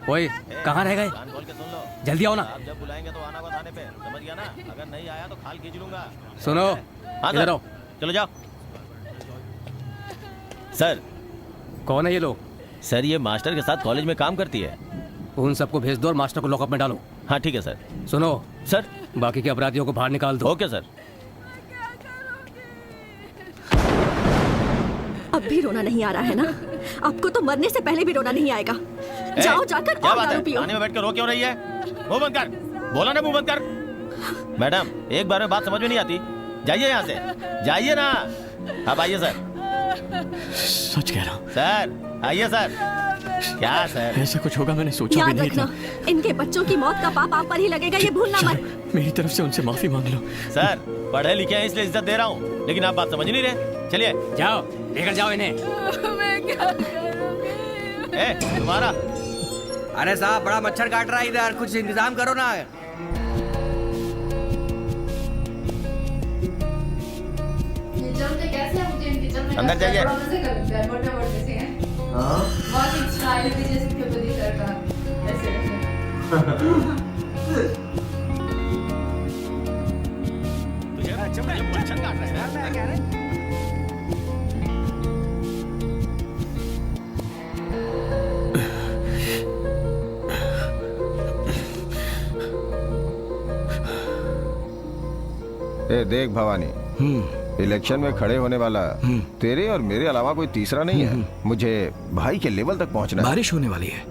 ओए, कहाँ रह गए? जल्दी आओ ना। आप जब बुलाएंगे तो आना थाने पे, समझ गया ना? अगर नहीं आया तो खाल खींच लूंगा। सुनो, इधर आओ। चलो जाओ। सर। कौन है ये लोग? सर ये मास्टर के साथ कॉलेज में काम करती है। उन सबको भेज दो और मास्टर को लॉकअप में डालो। हाँ ठीक है सर। सुनो सर, बाकी के अपराधियों को बाहर निकाल दो। Okay sir. अब भी रोना नहीं आ रहा है ना? आपको तो मरने से पहले भी रोना नहीं आएगा। जाओ जाकर और दारू पियो। खाने में बैठ कर रो क्यों रही है? मुंह बंद कर। बोला ना मुंह बंद कर। मैडम एक बार में बात समझ में नहीं आती। जाइए यहाँ से, जाइए ना। अब आइए सर। सच कह रहा हूँ सर। आइए सर। क्या सर? ऐसा कुछ होगा मैंने सोचा भी नहीं था। इनके बच्चों की मौत का पाप आप पर ही लगेगा, ये भूलना मत। मेरी तरफ से उनसे माफी मांग लो। सर पढ़े लिखे हैं इसलिए इज्जत दे रहा हूँ, लेकिन आप बात समझ नहीं रहे। चलिए जाओ, लेकर जाओ इन्हें। मैं क्या करूंगी? तुम्हारा। अरे साहब बड़ा मच्छर काट रहा है इधर, कुछ इंतजाम करो ना। अंदर जाइए। मोटे से हैं। बहुत स्टाइल भी जैसे तिरुपति सर का ऐसे तुझे मच्छर काट रहा है? ए देख भवानी, इलेक्शन में खड़े होने वाला तेरे और मेरे अलावा कोई तीसरा नहीं है। मुझे भाई के लेवल तक पहुंचना है। बारिश होने वाली है,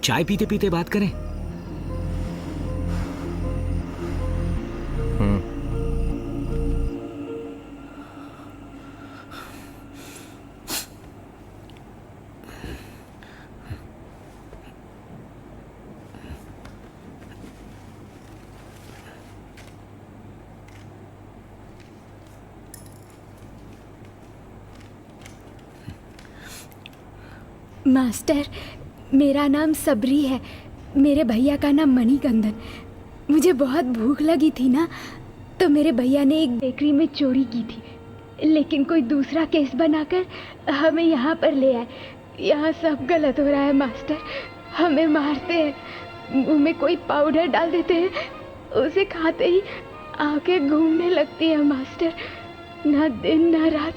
चाय पीते पीते बात करें। मास्टर, मेरा नाम सबरी है। मेरे भैया का नाम मणिकंदन। मुझे बहुत भूख लगी थी ना, तो मेरे भैया ने एक बेकरी में चोरी की थी, लेकिन कोई दूसरा केस बनाकर हमें यहाँ पर ले आए। यहाँ सब गलत हो रहा है मास्टर। हमें मारते हैं, मुंह में कोई पाउडर डाल देते हैं, उसे खाते ही आंखें घूमने लगती है मास्टर। ना दिन ना रात,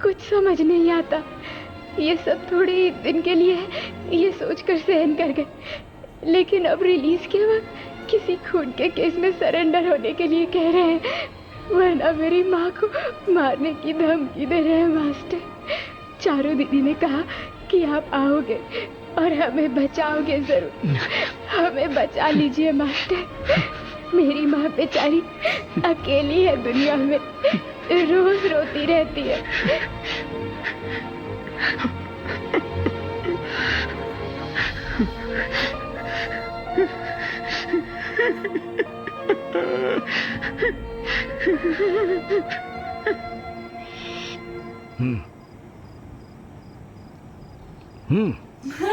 कुछ समझ नहीं आता। ये सब थोड़े ही दिन के लिए है, ये सोचकर सहन कर गए, लेकिन अब रिलीज के वक्त किसी खून के केस में सरेंडर होने के लिए कह रहे हैं, वरना मेरी माँ को मारने की धमकी दे रहे हैं मास्टर। चारू दीदी ने कहा कि आप आओगे और हमें बचाओगे जरूर। हमें बचा लीजिए मास्टर। मेरी माँ बेचारी अकेली है दुनिया में, रोज रोती रहती है।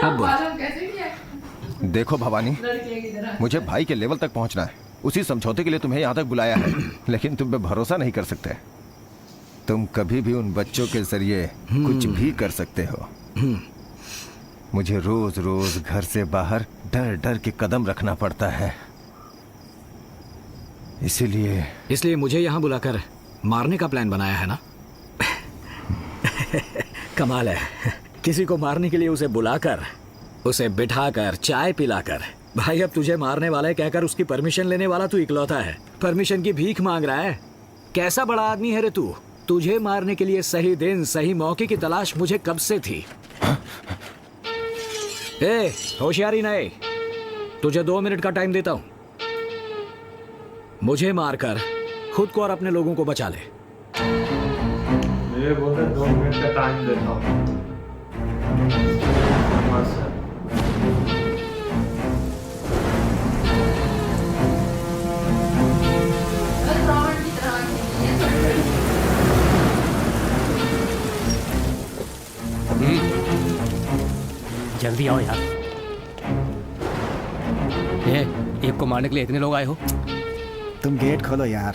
अब कैसे किया? देखो भवानी, मुझे भाई के लेवल तक पहुंचना है। उसी समझौते के लिए तुम्हें यहाँ तक बुलाया है, लेकिन तुम पे भरोसा नहीं कर सकते। तुम कभी भी उन बच्चों के जरिए कुछ भी कर सकते हो। मुझे रोज रोज घर से बाहर डर डर के कदम रखना पड़ता है, इसलिए मुझे यहाँ बुलाकर मारने का प्लान बनाया है ना? कमाल है, किसी को मारने के लिए उसे बुलाकर, उसे बिठाकर, चाय पिलाकर, भाई अब तुझे मारने वाला है कहकर उसकी परमिशन लेने वाला तू इकलौता है। परमिशन की भीख मांग रहा है। कैसा बड़ा आदमी है रे तू? तुझे मारने के लिए सही दिन सही मौके की तलाश मुझे कब से थी। ए, होशियारी नहीं, तुझे 2 मिनट का टाइम देता हूं। मुझे मारकर खुद को और अपने लोगों को बचा ले। ये बोलते 2 मिनट का टाइम देता हूं। जल्दी आओ यार। एक को मारने के लिए इतने लोग आए हो? तुम गेट खोलो यार।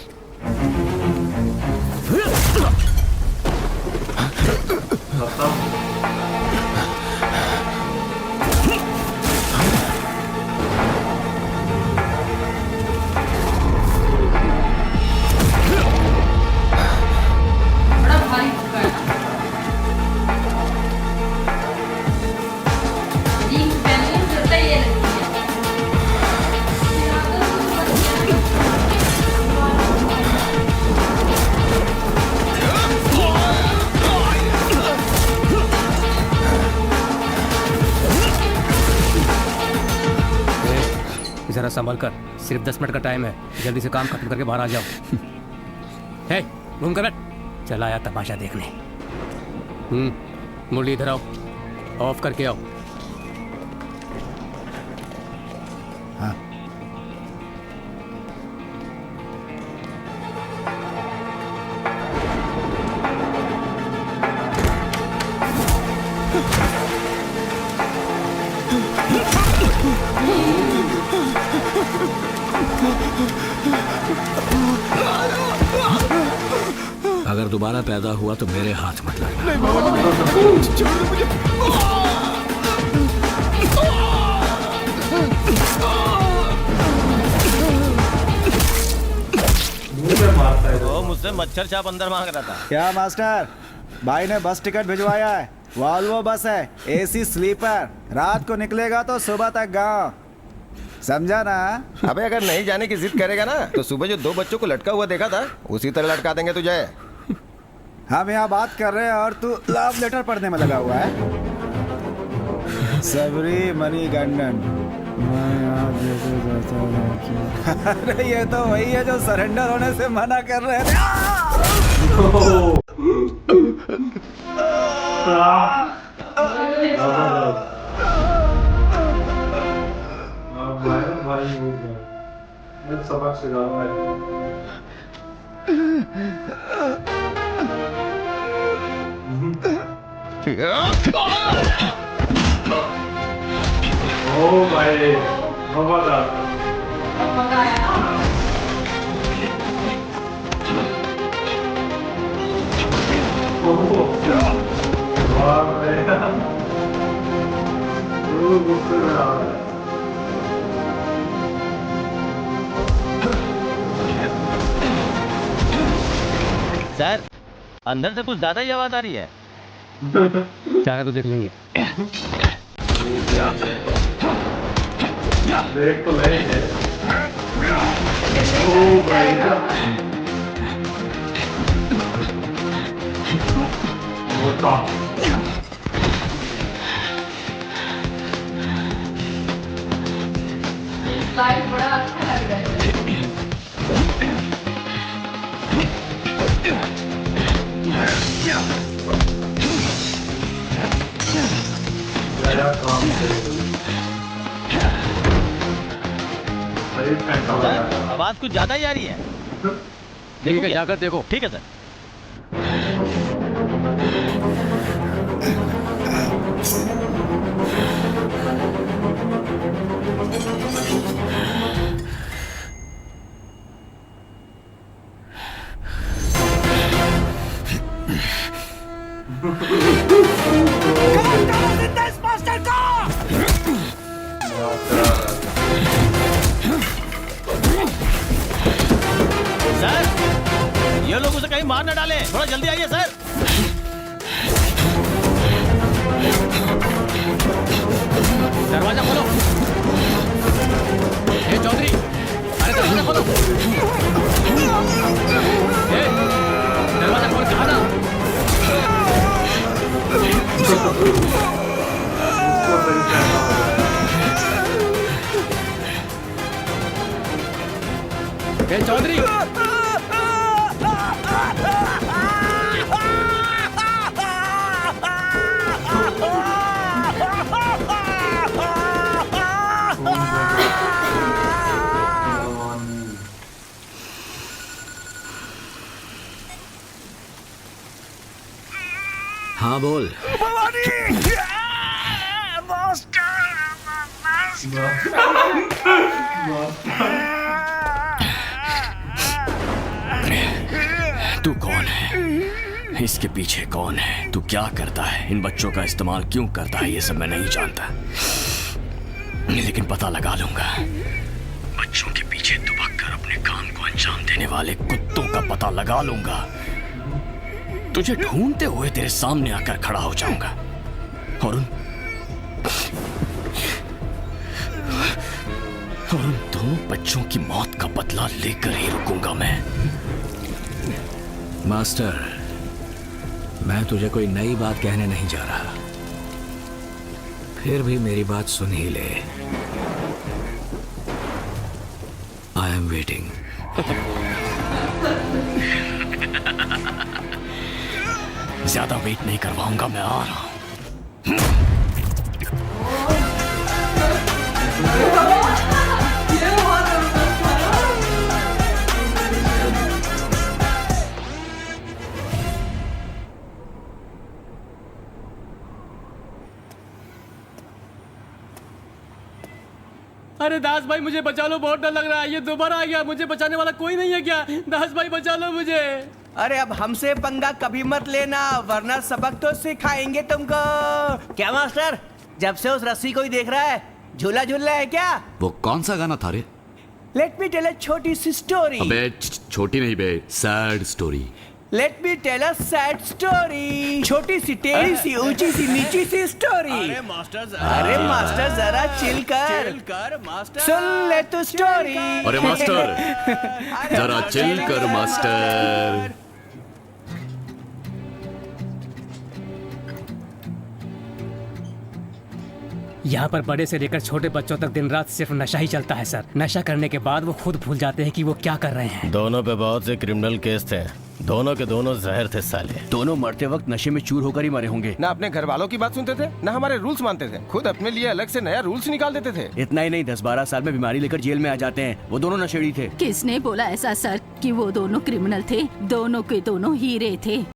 संभल कर, सिर्फ 10 मिनट का टाइम है, जल्दी से काम खत्म करके बाहर आ जाओ। हे, घूम कर बैठ, चला आया तमाशा देखने। मुरली इधर आओ, ऑफ करके आओ। हाँ। अगर दोबारा पैदा हुआ तो मेरे हाथ मत लगना। वो मुझसे मच्छर छाप अंदर मांग रहा था। क्या मास्टर, भाई ने बस टिकट भिजवाया है। वॉल्वो बस है, एसी स्लीपर। रात को निकलेगा तो सुबह तक गांव, समझा ना? अबे अगर नहीं जाने की जिद करेगा ना तो सुबह जो 2 बच्चों को लटका हुआ देखा था उसी तरह लटका देंगे तुझे। हम यहाँ बात कर रहे हैं और तू लव लेटर पढ़ने में लगा हुआ है। सबरी मणिकंदन, अरे ये तो वही है जो सरेंडर होने से मना कर रहे थे। सबक सिखाओ। ओ भाई, मजा सर, अंदर से कुछ ज्यादा ही आवाज आ रही है। क्या तो देख लेंगे। देख तो नहीं है। ओ भाई, लाइट बड़ा अच्छा लग रहा है। सर, आवाज कुछ ज्यादा ही आ रही है। ठीक है, जाकर देखो। ठीक है सर। सर, ये लोग उसे कहीं मार न डाले, थोड़ा जल्दी आइए सर। दरवाजा खोलो। ए चौधरी, अरे दरवाजा खोलो। ए, दरवाजा खोल, कहाँ ना? ए चौधरी, हाँ बोल। तू कौन है? इसके पीछे कौन है? तू क्या करता है? इन बच्चों का इस्तेमाल क्यों करता है? ये सब मैं नहीं जानता, लेकिन पता लगा लूंगा। बच्चों के पीछे दुबक कर अपने काम को अंजाम देने वाले कुत्तों का पता लगा लूंगा। तुझे ढूंढते हुए तेरे सामने आकर खड़ा हो जाऊंगा और उन दोनों बच्चों की मौत का बदला लेकर ही रुकूंगा मैं। मास्टर, मैं तुझे कोई नई बात कहने नहीं जा रहा, फिर भी मेरी बात सुन ही ले। Am waiting. ज्यादा वेट नहीं करवाऊंगा, मैं आ रहा हूं। अरे दास भाई मुझे बचा लो, बहुत डर लग रहा है। ये दोबारा आ गया, मुझे बचाने वाला कोई नहीं है क्या? दास भाई बचा लो मुझे। अरे अब हमसे पंगा कभी मत लेना, वरना सबक तो सिखाएंगे तुमको। क्या मास्टर, जब से उस रस्सी को ही देख रहा है, झूला झूल रहा है क्या? वो कौन सा गाना था रे? लेट मी टेल अ छोटी सी स्टोरी। अबे छोटी नहीं बे, sad story. Let me tell a sad story. छोटी सी, टेढ़ी सी, ऊंची सी, नीची सी स्टोरी। अरे मास्टर जरा चिल कर मास्टर, सुन ले तू स्टोरी। अरे मास्टर जरा चिल कर मास्टर। यहाँ पर बड़े से लेकर छोटे बच्चों तक दिन रात सिर्फ नशा ही चलता है सर। नशा करने के बाद वो खुद भूल जाते हैं कि वो क्या कर रहे हैं। दोनों पे बहुत से क्रिमिनल केस थे, दोनों के दोनों जहर थे साले। दोनों मरते वक्त नशे में चूर होकर ही मरे होंगे। ना अपने घर वालों की बात सुनते थे, ना हमारे रूल्स मानते थे, खुद अपने लिए अलग से नया रूल्स निकाल देते थे। इतना ही नहीं, 10-12 साल में बीमारी लेकर जेल में आ जाते हैं। वो दोनों नशेड़ी थे। किसने बोला ऐसा सर कि वो दोनों क्रिमिनल थे? दोनों के दोनों हीरे थे।